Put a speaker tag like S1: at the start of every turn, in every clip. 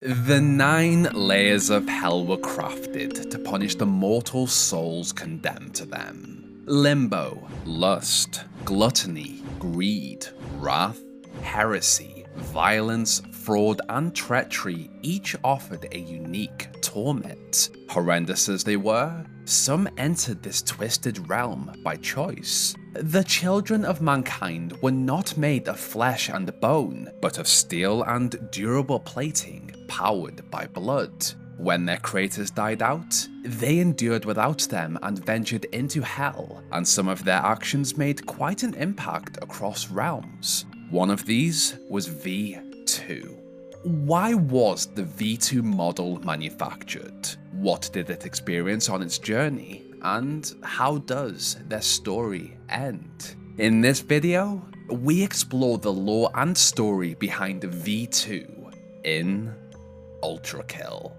S1: The 9 layers of hell were crafted to punish the mortal souls condemned to them. Limbo, lust, gluttony, greed, wrath, heresy, violence, fraud, and treachery each offered a unique torment. Horrendous as they were, some entered this twisted realm by choice. The children of mankind were not made of flesh and bone, but of steel and durable plating powered by blood. When their creators died out, they endured without them and ventured into hell, and some of their actions made quite an impact across realms. One of these was V2. Why was the V2 model manufactured? What did it experience on its journey? And how does their story end? In this video, we explore the lore and story behind V2 in ULTRAKILL.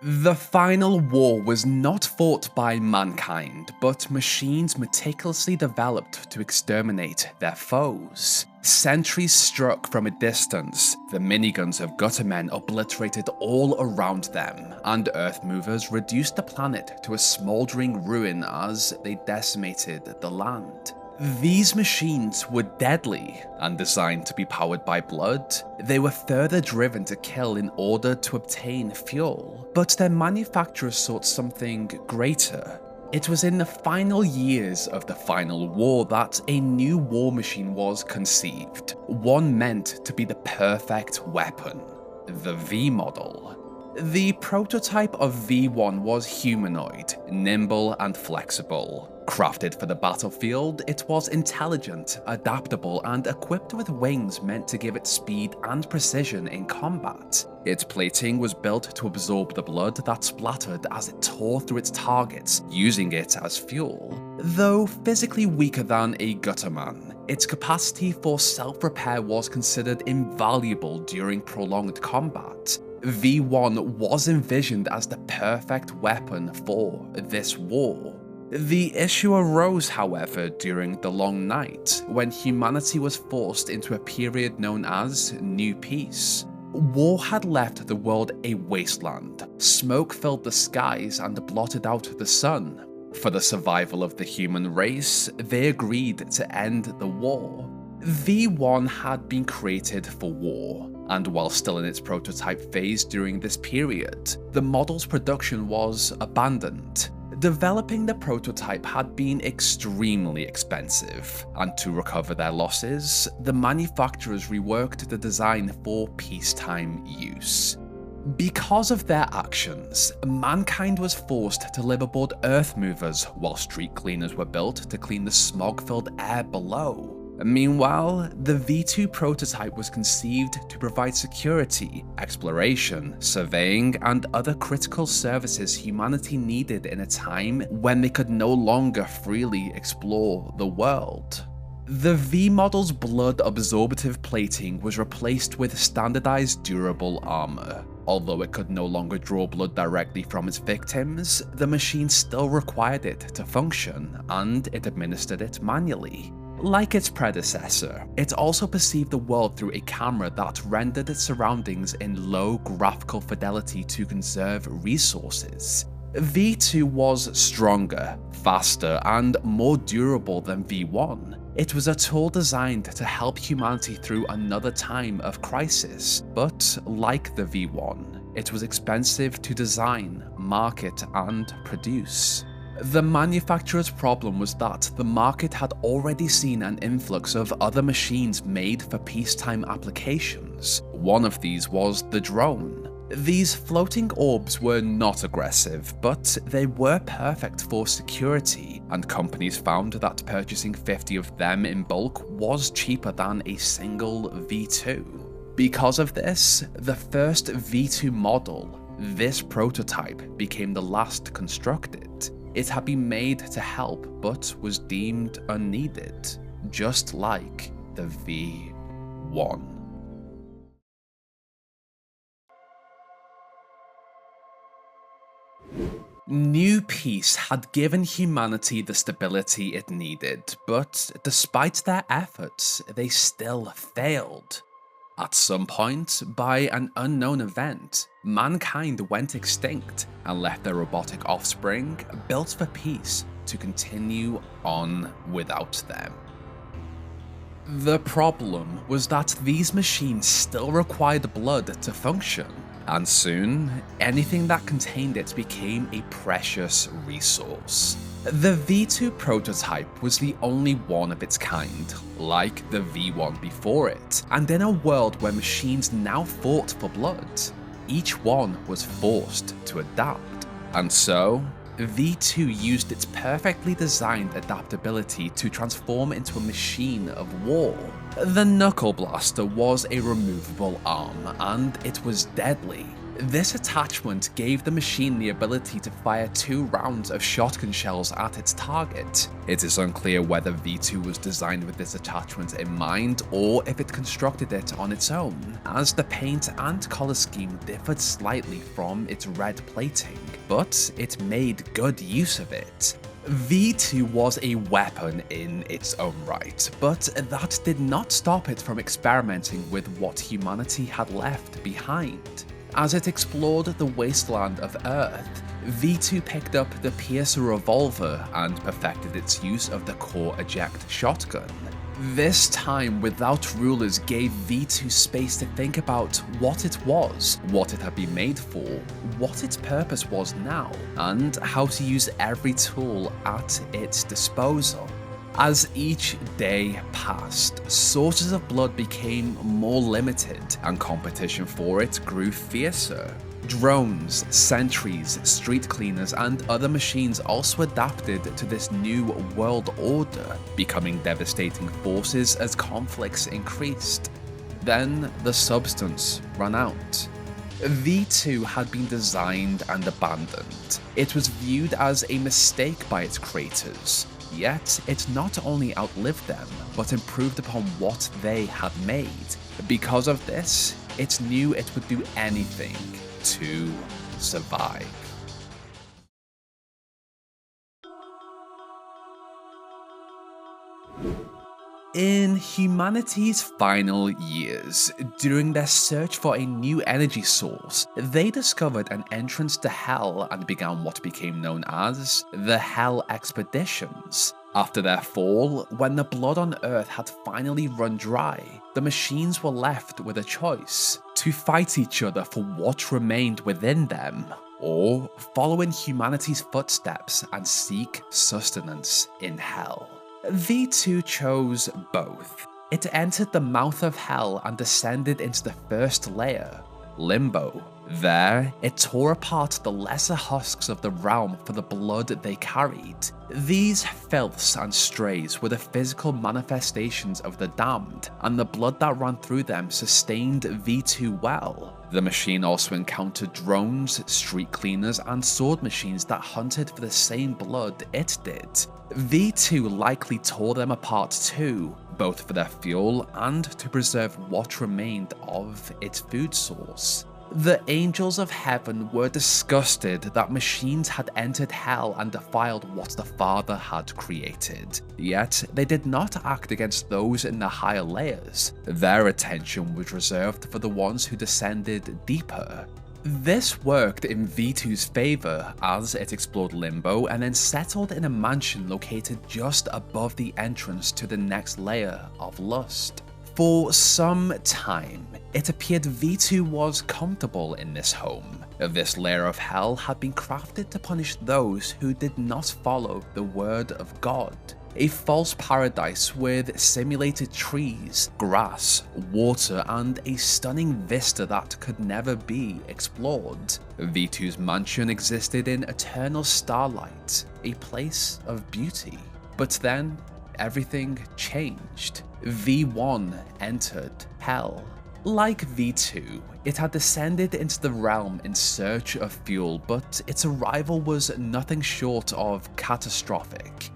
S1: The final war was not fought by mankind, but machines meticulously developed to exterminate their foes. Sentries struck from a distance, the miniguns of Guttermen obliterated all around them, and Earth movers reduced the planet to a smouldering ruin as they decimated the land. These machines were deadly, and designed to be powered by blood. They were further driven to kill in order to obtain fuel, but their manufacturers sought something greater. It was in the final years of the final war that a new war machine was conceived, one meant to be the perfect weapon, the V model. The prototype of V1 was humanoid, nimble and flexible. Crafted for the battlefield, it was intelligent, adaptable, and equipped with wings meant to give it speed and precision in combat. Its plating was built to absorb the blood that splattered as it tore through its targets, using it as fuel. Though physically weaker than a Gutterman, its capacity for self-repair was considered invaluable during prolonged combat. V1 was envisioned as the perfect weapon for this war. The issue arose, however, during the Long Night, when humanity was forced into a period known as New Peace. War had left the world a wasteland. Smoke filled the skies and blotted out the sun. For the survival of the human race, they agreed to end the war. V1 had been created for war, and while still in its prototype phase during this period, the model's production was abandoned. Developing the prototype had been extremely expensive, and to recover their losses, the manufacturers reworked the design for peacetime use. Because of their actions, mankind was forced to live aboard Earth movers while street cleaners were built to clean the smog-filled air below. Meanwhile, the V2 prototype was conceived to provide security, exploration, surveying, and other critical services humanity needed in a time when they could no longer freely explore the world. The V model's blood absorptive plating was replaced with standardized durable armor. Although it could no longer draw blood directly from its victims, the machine still required it to function, and it administered it manually. Like its predecessor, it also perceived the world through a camera that rendered its surroundings in low graphical fidelity to conserve resources. V2 was stronger, faster, and more durable than V1. It was a tool designed to help humanity through another time of crisis, but like the V1, it was expensive to design, market, and produce. The manufacturer's problem was that the market had already seen an influx of other machines made for peacetime applications. One of these was the drone. These floating orbs were not aggressive, but they were perfect for security, and companies found that purchasing 50 of them in bulk was cheaper than a single V2. Because of this, the first V2 model, this prototype, became the last constructed. It had been made to help, but was deemed unneeded, just like the V1. New peace had given humanity the stability it needed, but despite their efforts, they still failed. At some point, by an unknown event, mankind went extinct and left their robotic offspring, built for peace, to continue on without them. The problem was that these machines still required blood to function, and soon, anything that contained it became a precious resource. The V2 prototype was the only one of its kind, like the V1 before it, and in a world where machines now fought for blood, each one was forced to adapt. And so, V2 used its perfectly designed adaptability to transform into a machine of war. The Knuckle Blaster was a removable arm, and it was deadly. This attachment gave the machine the ability to fire 2 rounds of shotgun shells at its target. It is unclear whether V2 was designed with this attachment in mind or if it constructed it on its own, as the paint and color scheme differed slightly from its red plating, but it made good use of it. V2 was a weapon in its own right, but that did not stop it from experimenting with what humanity had left behind. As it explored the wasteland of Earth, V2 picked up the Piercer revolver and perfected its use of the core eject shotgun. This time without rulers gave V2 space to think about what it was, what it had been made for, what its purpose was now, and how to use every tool at its disposal. As each day passed, sources of blood became more limited, and competition for it grew fiercer. Drones, sentries, street cleaners, and other machines also adapted to this new world order, becoming devastating forces as conflicts increased. Then the substance ran out. V2 had been designed and abandoned. It was viewed as a mistake by its creators. Yet, it not only outlived them, but improved upon what they had made. Because of this, it knew it would do anything to survive. In humanity's final years, during their search for a new energy source, they discovered an entrance to Hell and began what became known as the Hell Expeditions. After their fall, when the blood on Earth had finally run dry, the machines were left with a choice: to fight each other for what remained within them, or follow in humanity's footsteps and seek sustenance in Hell. V2 chose both. It entered the mouth of Hell and descended into the first layer, Limbo. There, it tore apart the lesser husks of the realm for the blood they carried. These filths and strays were the physical manifestations of the damned, and the blood that ran through them sustained V2 well. The machine also encountered drones, street cleaners, and sword machines that hunted for the same blood it did. V2 likely tore them apart too, both for their fuel and to preserve what remained of its food source. The angels of heaven were disgusted that machines had entered Hell and defiled what the Father had created. Yet, they did not act against those in the higher layers. Their attention was reserved for the ones who descended deeper. This worked in V2's favor as it explored Limbo and then settled in a mansion located just above the entrance to the next layer of lust. For some time, it appeared V2 was comfortable in this home. This layer of hell had been crafted to punish those who did not follow the word of God. A false paradise with simulated trees, grass, water, and a stunning vista that could never be explored. V2's mansion existed in eternal starlight, a place of beauty. But then, everything changed. V1 entered Hell. Like V2, it had descended into the realm in search of fuel, but its arrival was nothing short of catastrophic.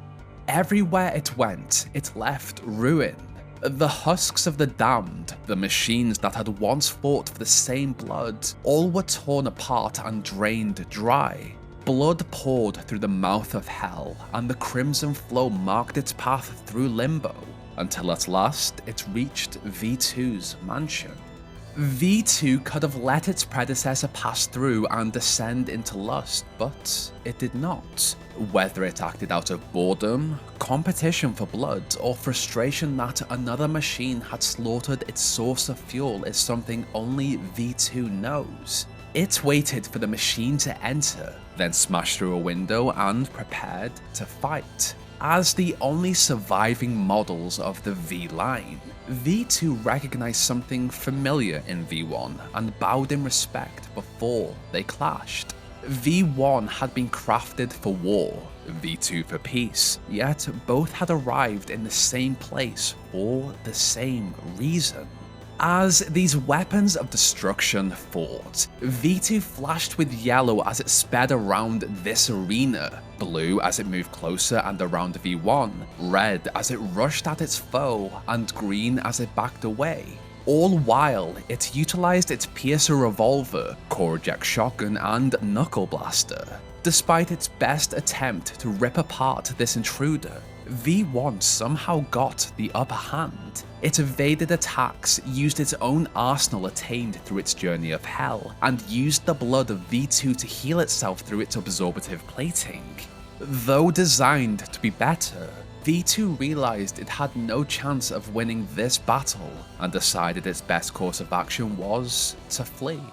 S1: Everywhere it went, it left ruin. The husks of the damned, the machines that had once fought for the same blood, all were torn apart and drained dry. Blood poured through the mouth of hell, and the crimson flow marked its path through Limbo, until at last it reached V2's mansion. V2 could have let its predecessor pass through and descend into lust, but it did not. Whether it acted out of boredom, competition for blood, or frustration that another machine had slaughtered its source of fuel is something only V2 knows. It waited for the machine to enter, then smashed through a window and prepared to fight. As the only surviving models of the V line, V2 recognized something familiar in V1 and bowed in respect before they clashed. V1 had been crafted for war, V2 for peace, yet both had arrived in the same place for the same reason. As these weapons of destruction fought, V2 flashed with yellow as it sped around this arena, blue as it moved closer and around V1, red as it rushed at its foe, and green as it backed away. All while, it utilized its piercer revolver, core eject shotgun, and knuckle blaster. Despite its best attempt to rip apart this intruder, V1 somehow got the upper hand. It evaded attacks, used its own arsenal attained through its journey of hell, and used the blood of V2 to heal itself through its absorbative plating. Though designed to be better, V2 realized it had no chance of winning this battle, and decided its best course of action was to flee.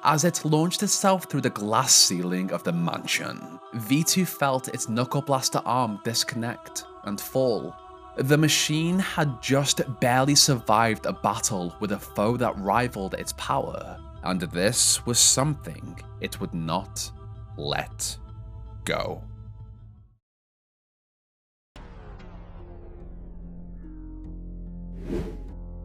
S1: As it launched itself through the glass ceiling of the mansion, V2 felt its knuckle blaster arm disconnect and fall. The machine had just barely survived a battle with a foe that rivaled its power, and this was something it would not let go.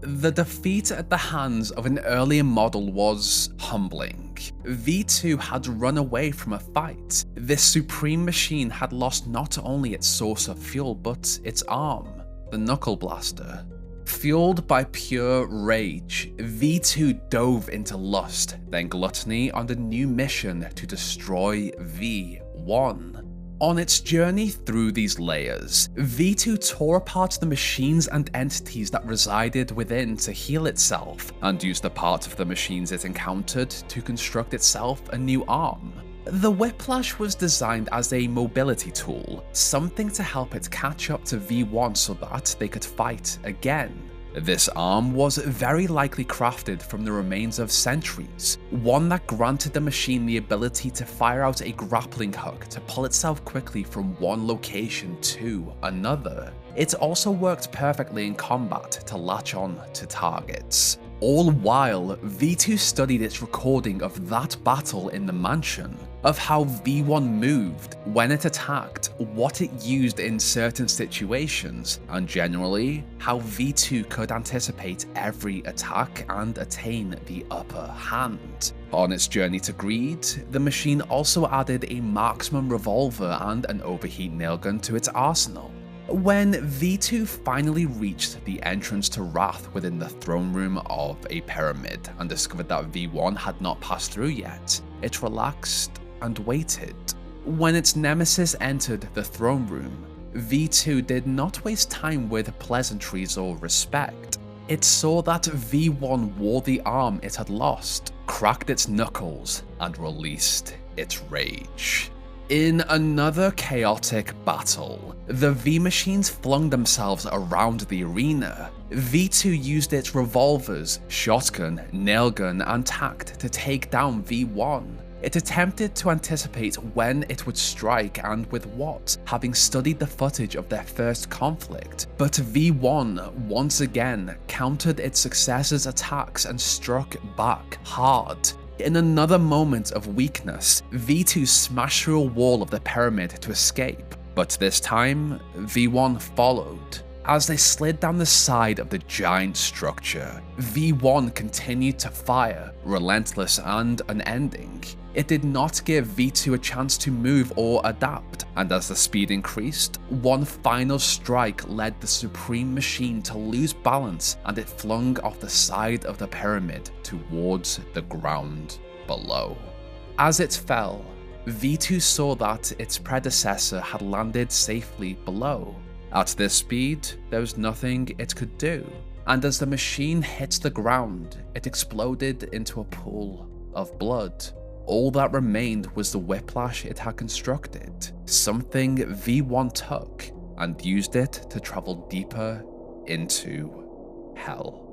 S1: The defeat at the hands of an earlier model was humbling. V2 had run away from a fight. This supreme machine had lost not only its source of fuel, but its arm, the knuckle blaster. Fueled by pure rage, V2 dove into lust, then gluttony on the new mission to destroy V1. On its journey through these layers, V2 tore apart the machines and entities that resided within to heal itself, and used the part of the machines it encountered to construct itself a new arm. The Whiplash was designed as a mobility tool, something to help it catch up to V1 so that they could fight again. This arm was very likely crafted from the remains of sentries, one that granted the machine the ability to fire out a grappling hook to pull itself quickly from one location to another. It also worked perfectly in combat to latch on to targets. All while, V2 studied its recording of that battle in the mansion, of how V1 moved when it attacked, what it used in certain situations, and generally, how V2 could anticipate every attack and attain the upper hand. On its journey to greed, the machine also added a marksman revolver and an overheat nailgun to its arsenal. When V2 finally reached the entrance to Wrath within the throne room of a pyramid and discovered that V1 had not passed through yet, it relaxed and waited. When its nemesis entered the throne room, V2 did not waste time with pleasantries or respect. It saw that V1 wore the arm it had lost, cracked its knuckles, and released its rage. In another chaotic battle, the V-machines flung themselves around the arena. V2 used its revolvers, shotgun, nailgun, and tact to take down V1. It attempted to anticipate when it would strike and with what, having studied the footage of their first conflict. But V1 once again countered its successor's attacks and struck back hard. In another moment of weakness, V2 smashed through a wall of the pyramid to escape, but this time, V1 followed. As they slid down the side of the giant structure, V1 continued to fire, relentless and unending. It did not give V2 a chance to move or adapt, and as the speed increased, one final strike led the supreme machine to lose balance and it flung off the side of the pyramid towards the ground below. As it fell, V2 saw that its predecessor had landed safely below. At this speed, there was nothing it could do, and as the machine hit the ground, it exploded into a pool of blood. All that remained was the whiplash it had constructed, something V1 took and used it to travel deeper into hell.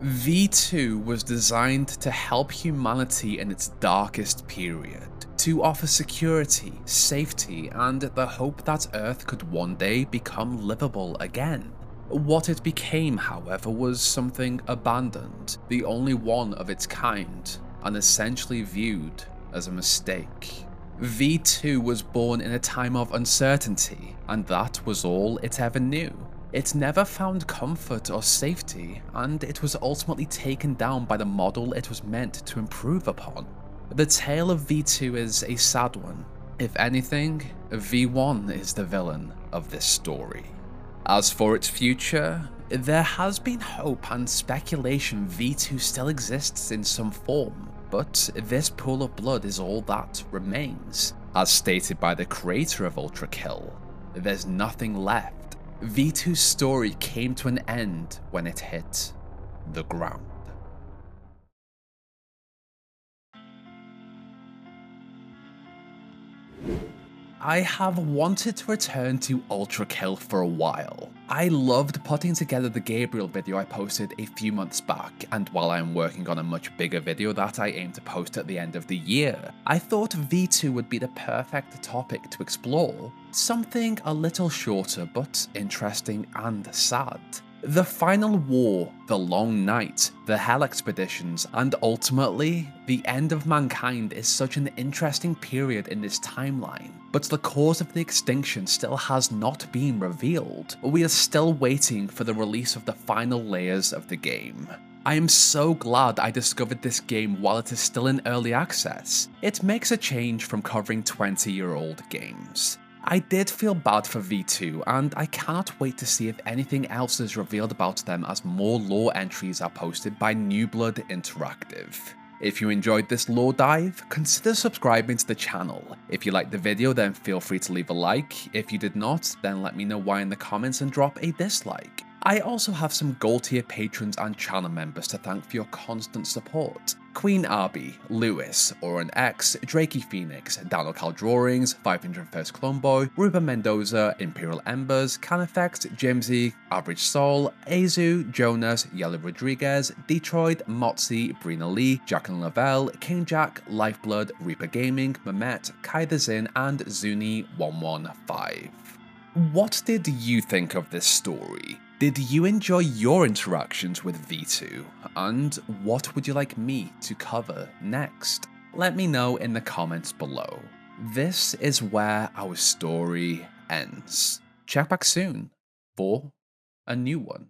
S1: V2 was designed to help humanity in its darkest period, to offer security, safety, and the hope that Earth could one day become livable again. What it became, however, was something abandoned, the only one of its kind, and essentially viewed as a mistake. V2 was born in a time of uncertainty, and that was all it ever knew. It never found comfort or safety, and it was ultimately taken down by the model it was meant to improve upon. The tale of V2 is a sad one. If anything, V1 is the villain of this story. As for its future, there has been hope and speculation V2 still exists in some form, but this pool of blood is all that remains. As stated by the creator of ULTRAKILL, there's nothing left. V2's story came to an end when it hit the ground. I have wanted to return to ULTRAKILL for a while. I loved putting together the Gabriel video I posted a few months back, and while I am working on a much bigger video that I aim to post at the end of the year, I thought V2 would be the perfect topic to explore. Something a little shorter but interesting and sad. The final war, the long night, the Hell expeditions, and ultimately, the end of mankind is such an interesting period in this timeline, but the cause of the extinction still has not been revealed. We are still waiting for the release of the final layers of the game. I am so glad I discovered this game while it is still in early access. It makes a change from covering 20-year-old games. I did feel bad for V2, and I cannot wait to see if anything else is revealed about them as more lore entries are posted by New Blood Interactive. If you enjoyed this lore dive, consider subscribing to the channel. If you liked the video, then feel free to leave a like. If you did not, then let me know why in the comments and drop a dislike. I also have some gold tier patrons and channel members to thank for your constant support. Queen Arby, Lewis, Oren X, Drakey Phoenix, Daniel Cal Drawings, 501st Clone Boy, Ruben Mendoza, Imperial Embers, Caneffect, Jimsy, Average Soul, Azu, Jonas, Yellow Rodriguez, Detroit, Motzi, Brina Lee, Jacqueline Lavelle, King Jack, Lifeblood, Reaper Gaming, Mamet, Kai the Zin, and Zuni115. What did you think of this story? Did you enjoy your interactions with V2? And what would you like me to cover next? Let me know in the comments below. This is where our story ends. Check back soon for a new one.